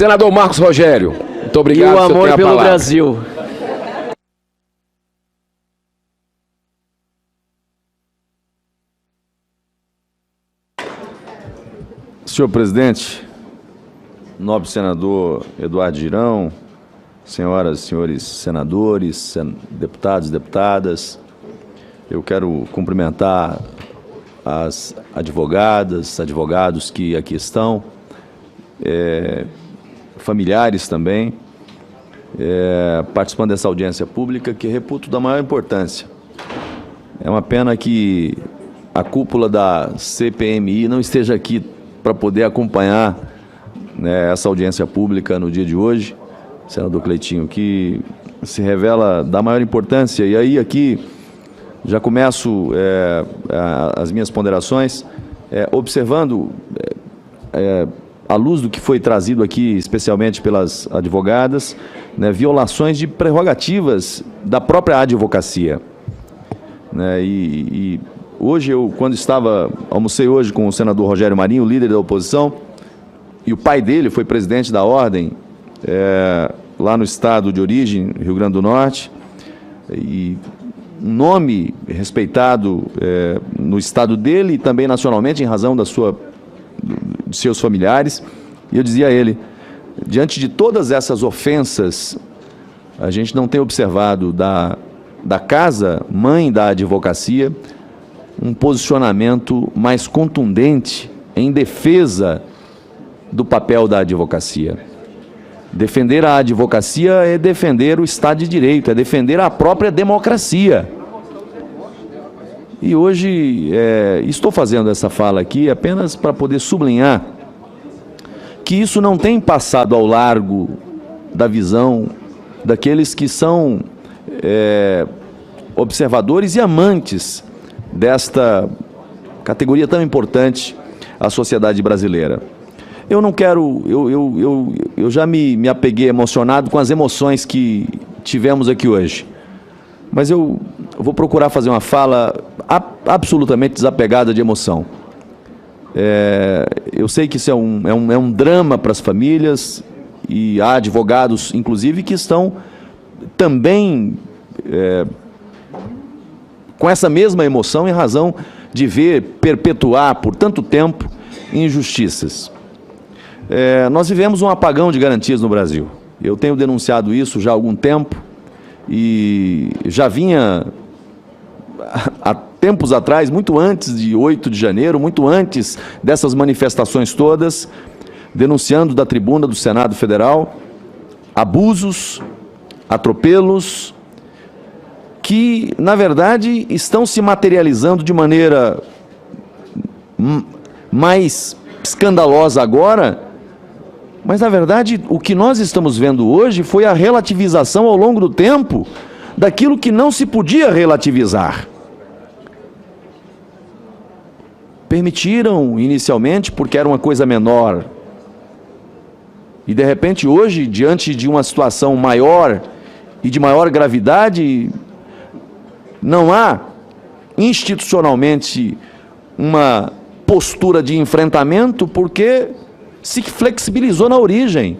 Senador Marcos Rogério, muito obrigado. E o amor pelo Brasil. Senhor presidente, nobre senador Eduardo Girão, senhoras e senhores senadores, deputados e deputadas, eu quero cumprimentar as advogadas, advogados que aqui estão, familiares também, participando dessa audiência pública que reputo da maior importância. É uma pena que a cúpula da CPMI não esteja aqui para poder acompanhar, né, essa audiência pública no dia de hoje, senador Cleitinho, que se revela da maior importância. E aí aqui já começo as minhas ponderações observando, à luz do que foi trazido aqui, especialmente pelas advogadas, né, violações de prerrogativas da própria advocacia. Né, e hoje, quando almocei hoje com o senador Rogério Marinho, líder da oposição, e o pai dele foi presidente da ordem lá no estado de origem, Rio Grande do Norte, e um nome respeitado no estado dele e também nacionalmente em razão de seus familiares. E eu dizia a ele, diante de todas essas ofensas, a gente não tem observado da casa mãe da advocacia um posicionamento mais contundente em defesa do papel da advocacia. Defender a advocacia é defender o Estado de Direito, é defender a própria democracia. E hoje estou fazendo essa fala aqui apenas para poder sublinhar que isso não tem passado ao largo da visão daqueles que são observadores e amantes desta categoria tão importante à sociedade brasileira. Eu não quero, eu já me apeguei emocionado com as emoções que tivemos aqui hoje, mas eu vou procurar fazer uma fala absolutamente desapegada de emoção. Eu sei que isso é um drama para as famílias, e há advogados, inclusive, que estão também com essa mesma emoção em razão de ver perpetuar por tanto tempo injustiças. Nós vivemos um apagão de garantias no Brasil. Eu tenho denunciado isso já há algum tempo e já vinha há tempos atrás, muito antes de 8 de janeiro, muito antes dessas manifestações todas, denunciando da tribuna do Senado Federal abusos, atropelos, que, na verdade, estão se materializando de maneira mais escandalosa agora, mas, na verdade, o que nós estamos vendo hoje foi a relativização ao longo do tempo daquilo que não se podia relativizar. Permitiram, inicialmente, porque era uma coisa menor, e, de repente, hoje, diante de uma situação maior e de maior gravidade, não há institucionalmente uma postura de enfrentamento porque se flexibilizou na origem.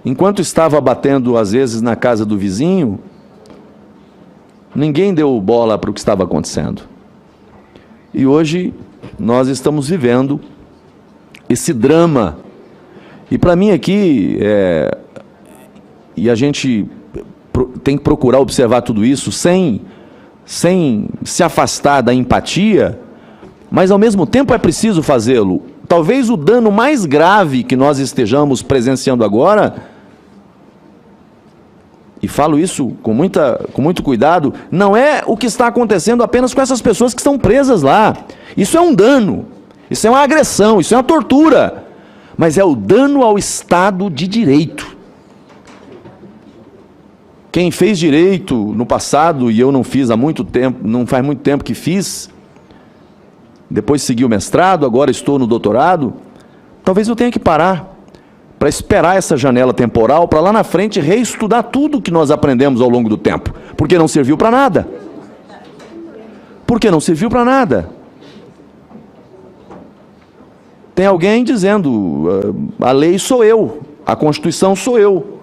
Enquanto estava batendo, às vezes, na casa do vizinho, ninguém deu bola para o que estava acontecendo. E hoje nós estamos vivendo esse drama. E para mim aqui, e a gente tem que procurar observar tudo isso sem se afastar da empatia, mas ao mesmo tempo é preciso fazê-lo. Talvez o dano mais grave que nós estejamos presenciando agora, e falo isso com muito cuidado, não é o que está acontecendo apenas com essas pessoas que estão presas lá. Isso é um dano, isso é uma agressão, isso é uma tortura, mas é o dano ao Estado de Direito. Quem fez direito no passado, e eu não fiz há muito tempo, não faz muito tempo que fiz, depois segui o mestrado, agora estou no doutorado, talvez eu tenha que parar para esperar essa janela temporal, para lá na frente reestudar tudo que nós aprendemos ao longo do tempo, porque não serviu para nada. Porque não serviu para nada. tem alguém dizendo, a lei sou eu, a Constituição sou eu.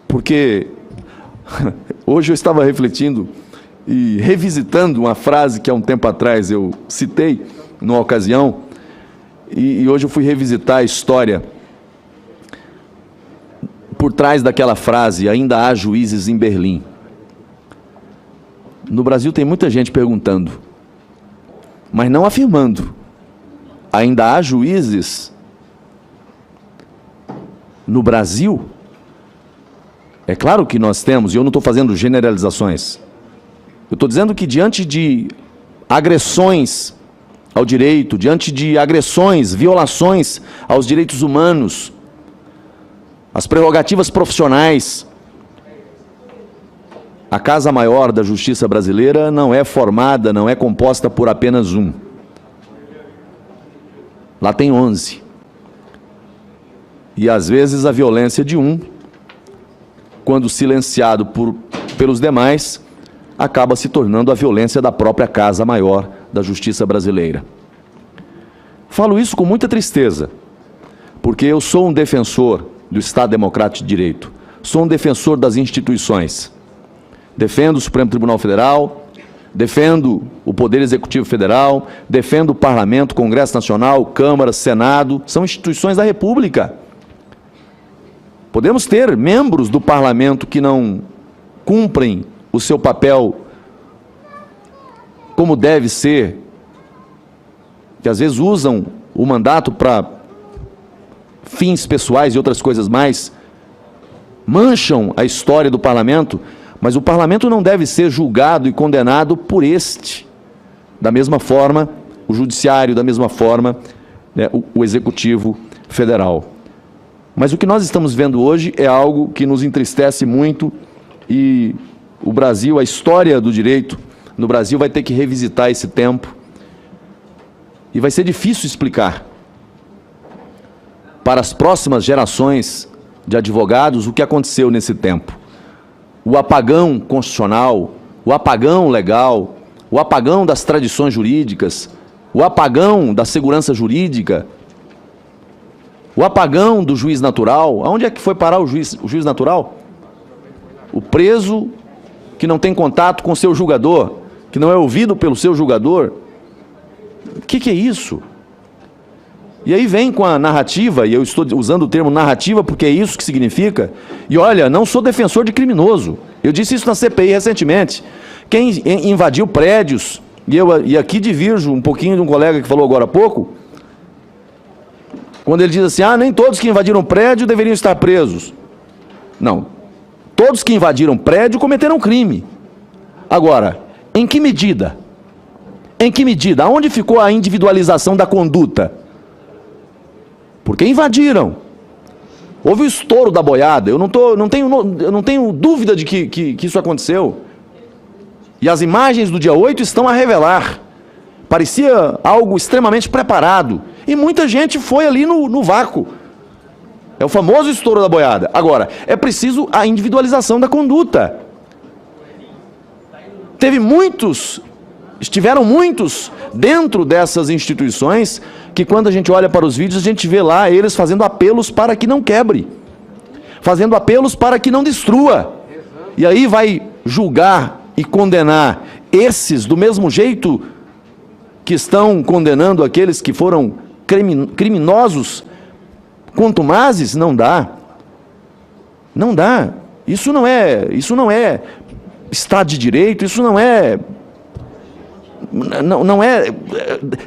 Porque hoje eu estava refletindo e revisitando uma frase que há um tempo atrás eu citei, numa ocasião, e hoje eu fui revisitar a história por trás daquela frase, ainda há juízes em Berlim. No Brasil tem muita gente perguntando, mas não afirmando. Ainda há juízes no Brasil? É claro que nós temos, e eu não estou fazendo generalizações. Eu estou dizendo que diante de agressões ao direito, diante de agressões, violações aos direitos humanos, às prerrogativas profissionais, a Casa Maior da Justiça Brasileira não é formada, não é composta por apenas um. Lá tem 11. E às vezes a violência de um, quando silenciado pelos demais, acaba se tornando a violência da própria Casa Maior da Justiça Brasileira. Falo isso com muita tristeza, porque eu sou um defensor do Estado Democrático de Direito, sou um defensor das instituições. Defendo o Supremo Tribunal Federal, defendo o Poder Executivo Federal, defendo o Parlamento, Congresso Nacional, Câmara, Senado, são instituições da República. Podemos ter membros do Parlamento que não cumprem o seu papel como deve ser, que às vezes usam o mandato para fins pessoais e outras coisas mais, mancham a história do Parlamento, mas o Parlamento não deve ser julgado e condenado por este. Da mesma forma, o Judiciário, da mesma forma, né, o Executivo Federal. Mas o que nós estamos vendo hoje é algo que nos entristece muito e o Brasil, a história do direito no Brasil vai ter que revisitar esse tempo e vai ser difícil explicar para as próximas gerações de advogados o que aconteceu nesse tempo. O apagão constitucional, o apagão legal, o apagão das tradições jurídicas, o apagão da segurança jurídica, o apagão do juiz natural. Aonde é que foi parar o juiz natural? O preso que não tem contato com o seu julgador, que não é ouvido pelo seu julgador. O que é isso? E aí vem com a narrativa, e eu estou usando o termo narrativa porque é isso que significa, e olha, não sou defensor de criminoso, eu disse isso na CPI recentemente, quem invadiu prédios, e aqui divirjo um pouquinho de um colega que falou agora há pouco, quando ele diz assim, nem todos que invadiram prédio deveriam estar presos. Não, todos que invadiram prédio cometeram crime. Agora, em que medida? Em que medida? Aonde ficou a individualização da conduta? Porque invadiram. Houve o estouro da boiada. Eu não tenho dúvida de que isso aconteceu. E as imagens do dia 8 estão a revelar. Parecia algo extremamente preparado. E muita gente foi ali no vácuo. É o famoso estouro da boiada. Agora, é preciso a individualização da conduta. Estiveram muitos dentro dessas instituições que quando a gente olha para os vídeos, a gente vê lá eles fazendo apelos para que não quebre, fazendo apelos para que não destrua. E aí vai julgar e condenar esses do mesmo jeito que estão condenando aqueles que foram criminosos contumazes? Não dá. Não dá. Isso não é Estado de Direito, isso não é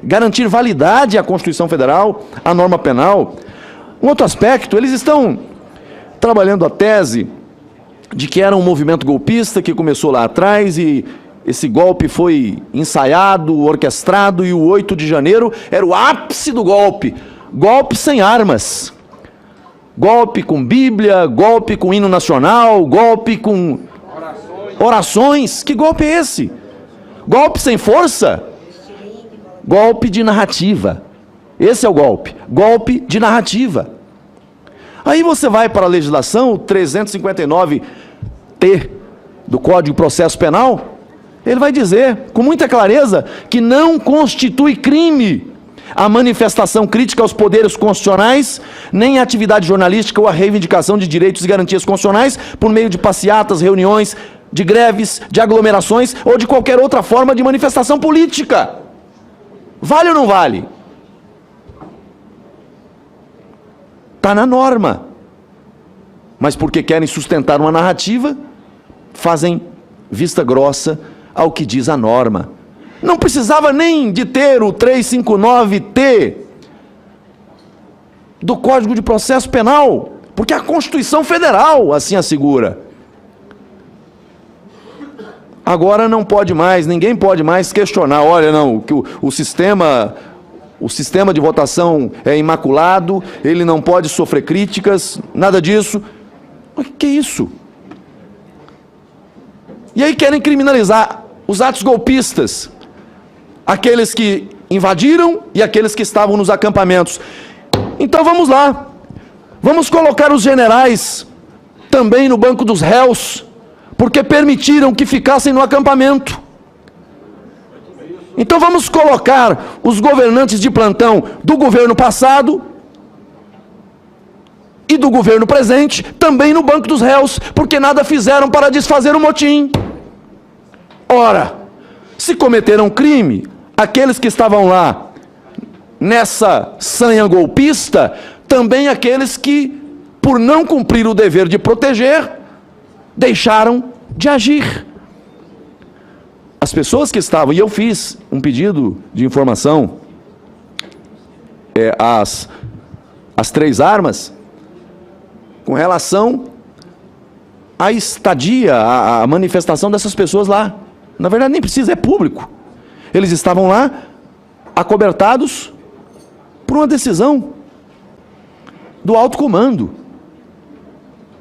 garantir validade à Constituição Federal, à norma penal. Um outro aspecto, eles estão trabalhando a tese de que era um movimento golpista que começou lá atrás e esse golpe foi ensaiado, orquestrado, e o 8 de janeiro era o ápice do golpe. Golpe sem armas. Golpe com Bíblia, golpe com hino nacional, golpe com orações. Que golpe é esse? Golpe sem força? Golpe de narrativa. Esse é o golpe. Golpe de narrativa. Aí você vai para a legislação, o 359T do Código de Processo Penal, ele vai dizer, com muita clareza, que não constitui crime a manifestação crítica aos poderes constitucionais, nem a atividade jornalística ou a reivindicação de direitos e garantias constitucionais por meio de passeatas, reuniões, de greves, de aglomerações ou de qualquer outra forma de manifestação política. Vale ou não vale? Está na norma. Mas porque querem sustentar uma narrativa, fazem vista grossa ao que diz a norma. Não precisava nem de ter o 359-T do Código de Processo Penal, porque a Constituição Federal assim assegura. Agora não pode mais, ninguém pode mais questionar, olha, não, que o sistema de votação é imaculado, ele não pode sofrer críticas, nada disso. Mas que é isso? E aí querem criminalizar os atos golpistas, aqueles que invadiram e aqueles que estavam nos acampamentos. Então vamos lá, vamos colocar os generais também no banco dos réus, porque permitiram que ficassem no acampamento. Então vamos colocar os governantes de plantão do governo passado e do governo presente também no banco dos réus, porque nada fizeram para desfazer o motim. Ora, se cometeram crime, aqueles que estavam lá nessa sanha golpista, também aqueles que, por não cumprir o dever de proteger, deixaram de agir. As pessoas que estavam, e eu fiz um pedido de informação às 3 armas, com relação à estadia, à manifestação dessas pessoas lá. Na verdade nem precisa, é público. Eles estavam lá, acobertados por uma decisão do alto comando.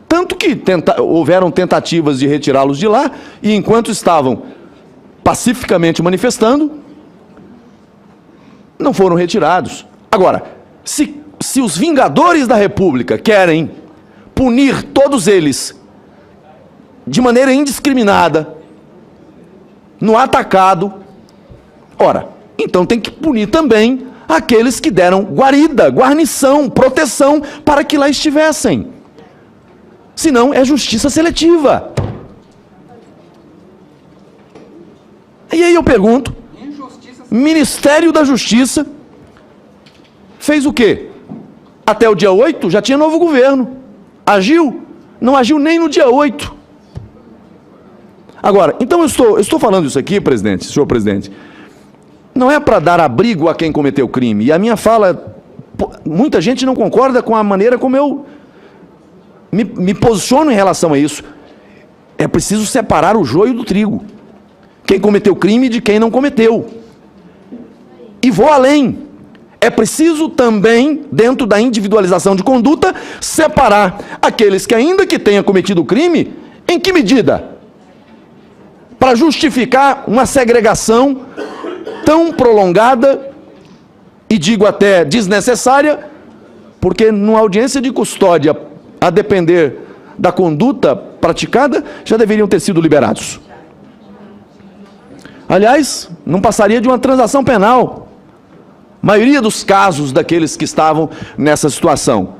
Tanto que houveram tentativas de retirá-los de lá, e enquanto estavam pacificamente manifestando, não foram retirados. Agora, se os vingadores da República querem punir todos eles de maneira indiscriminada, no atacado, ora, então tem que punir também aqueles que deram guarida, guarnição, proteção para que lá estivessem. Senão é justiça seletiva. E aí eu pergunto, Ministério da Justiça fez o quê? Até o dia 8 já tinha novo governo. Agiu? Não agiu nem no dia 8. Agora, então eu estou falando isso aqui, presidente, senhor presidente, não é para dar abrigo a quem cometeu crime. E a minha fala, muita gente não concorda com a maneira como eu me posiciono em relação a isso. É preciso separar o joio do trigo. Quem cometeu crime de quem não cometeu. E vou além. É preciso também, dentro da individualização de conduta, separar aqueles que, ainda que tenham cometido o crime, em que medida? Para justificar uma segregação tão prolongada, e digo até desnecessária, porque numa audiência de custódia, a depender da conduta praticada, já deveriam ter sido liberados. Aliás, não passaria de uma transação penal. A maioria dos casos daqueles que estavam nessa situação.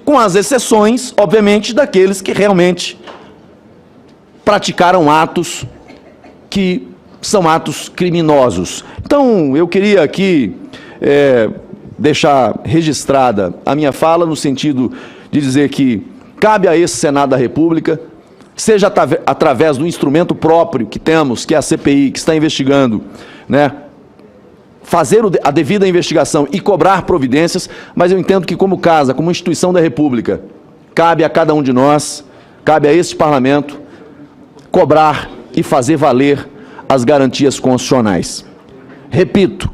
Com as exceções, obviamente, daqueles que realmente praticaram atos que são atos criminosos. Então, eu queria aqui deixar registrada a minha fala no sentido de dizer que cabe a esse Senado da República, seja através do instrumento próprio que temos, que é a CPI, que está investigando, né, fazer a devida investigação e cobrar providências, mas eu entendo que como casa, como instituição da República, cabe a cada um de nós, cabe a este Parlamento, cobrar e fazer valer as garantias constitucionais. Repito,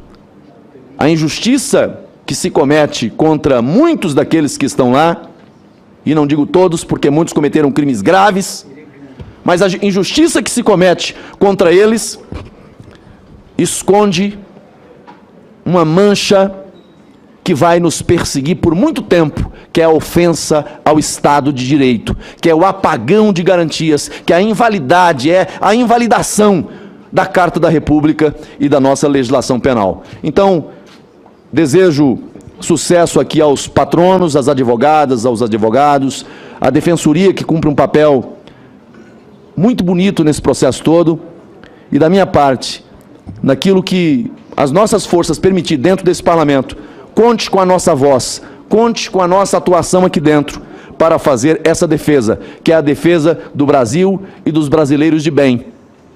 a injustiça que se comete contra muitos daqueles que estão lá, e não digo todos, porque muitos cometeram crimes graves, mas a injustiça que se comete contra eles esconde uma mancha que vai nos perseguir por muito tempo, que é a ofensa ao Estado de Direito, que é o apagão de garantias, que é a invalidade, é a invalidação da Carta da República e da nossa legislação penal. Então, Desejo sucesso aqui aos patronos, às advogadas, aos advogados, à defensoria que cumpre um papel muito bonito nesse processo todo. E da minha parte, naquilo que as nossas forças permitirem dentro desse parlamento, conte com a nossa voz, conte com a nossa atuação aqui dentro para fazer essa defesa, que é a defesa do Brasil e dos brasileiros de bem.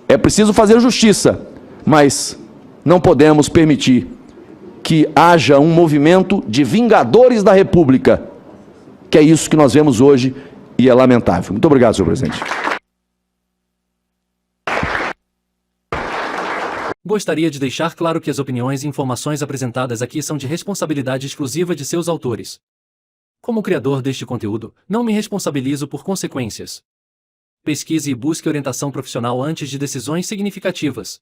É preciso fazer justiça, mas não podemos permitir que haja um movimento de vingadores da República, que é isso que nós vemos hoje e é lamentável. Muito obrigado, senhor presidente. Gostaria de deixar claro que as opiniões e informações apresentadas aqui são de responsabilidade exclusiva de seus autores. Como criador deste conteúdo, não me responsabilizo por consequências. Pesquise e busque orientação profissional antes de decisões significativas.